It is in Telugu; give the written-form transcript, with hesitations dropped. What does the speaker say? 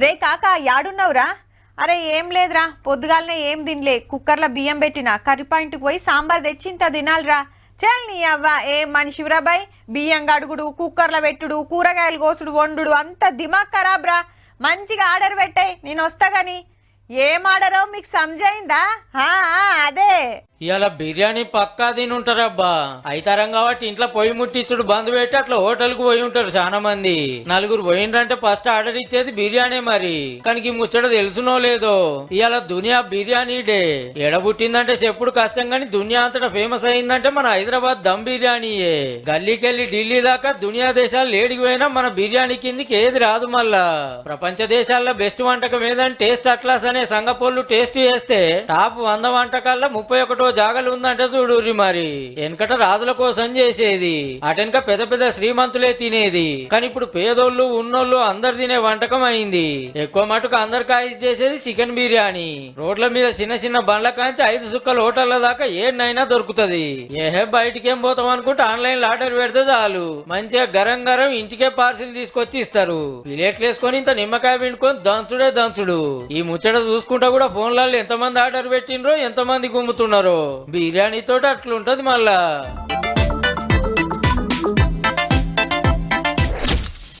రే కాకా యాడున్నావురా? అరే ఏం లేదురా, పొద్దుగాలనే ఏం తినలే, కుక్కర్లో బియ్యం పెట్టిన కర్రీ పాయింట్కి పోయి సాంబార్ తెచ్చి ఇంత తినాలిరా. చల్ నీ అవ్వ ఏం మనిషిరా బాయ్, బియ్యం గడుగుడు, కుక్కర్లో పెట్టుడు, కూరగాయలు కోసుడు, వండుడు అంత దిమాగ్ ఖరాబ్ రా. మంచిగా ఆర్డర్ పెట్టాయి, నేను వస్తా గాని. ఏం ఆర్డరో మీకు సమజైందా? అదే ఇవాళ బిర్యానీ పక్కా తినుంటారబ్బా. అయితారం కాబట్టి ఇంట్లో పొయ్యి ముట్టించుడు బంద్ పెట్టి అట్లా హోటల్కు పోయి ఉంటారు చాలా మంది. నలుగురు పోయిండ్రంటే ఫస్ట్ ఆర్డర్ ఇచ్చేది బిర్యానీ. మరి కానీ ఈ ముచ్చట తెలుసునో లేదో, ఇవాళ దునియా బిర్యానీ డే. ఎడబుట్టిందంటే చెప్పుడు కష్టం గాని దునియా అంతటా ఫేమస్ అయిందంటే మన హైదరాబాద్ దమ్ బిర్యానీయే. గల్లీకెళ్ళి ఢిల్లీ దాకా దునియా దేశాలు లేడికి పోయినా మన బిర్యానీ కిందికి ఏది రాదు. మళ్ళా ప్రపంచ దేశాల్లో బెస్ట్ వంటకం ఏదని టేస్ట్ అట్లాస్ అనే సంగపోళ్ళు టేస్ట్ చేస్తే టాప్ 100 వంటకాల్లో 31 జాగలు ఉందంటే చూడుర్రి. మరి వెనకట రాజుల కోసం చేసేది, అటెనక పెద్ద పెద్ద శ్రీమంతులే తినేది. కానీ ఇప్పుడు పేదోళ్ళు ఉన్నోళ్ళు అందరు తినే వంటకం అయింది. ఎక్కువ మటుకు అందరు కాయిస్ చేసేది చికెన్ బిర్యానీ. రోడ్ల మీద చిన్న చిన్న బండ్ల కాంచి 5 సుక్కల హోటళ్ల దాకా ఏనైనా దొరుకుతది. ఏహే బయటికేం పోతాం అనుకుంటే ఆన్లైన్ ఆర్డర్ పెడితే చాలు, మంచిగా గరం గరం ఇంటికే పార్సిల్ తీసుకొచ్చి ఇస్తారు. ప్లేట్లు వేసుకొని ఇంత నిమ్మకాయ పిండుకొని దంచుడే దంచుడు. ఈ ముచ్చట చూసుకుంటా కూడా ఫోన్లలో ఎంతమంది ఆర్డర్ పెట్టినరో, ఎంతమంది గుమ్ముతున్నారో. బిర్యానీ తోటి అట్లుంటది మళ్ళా.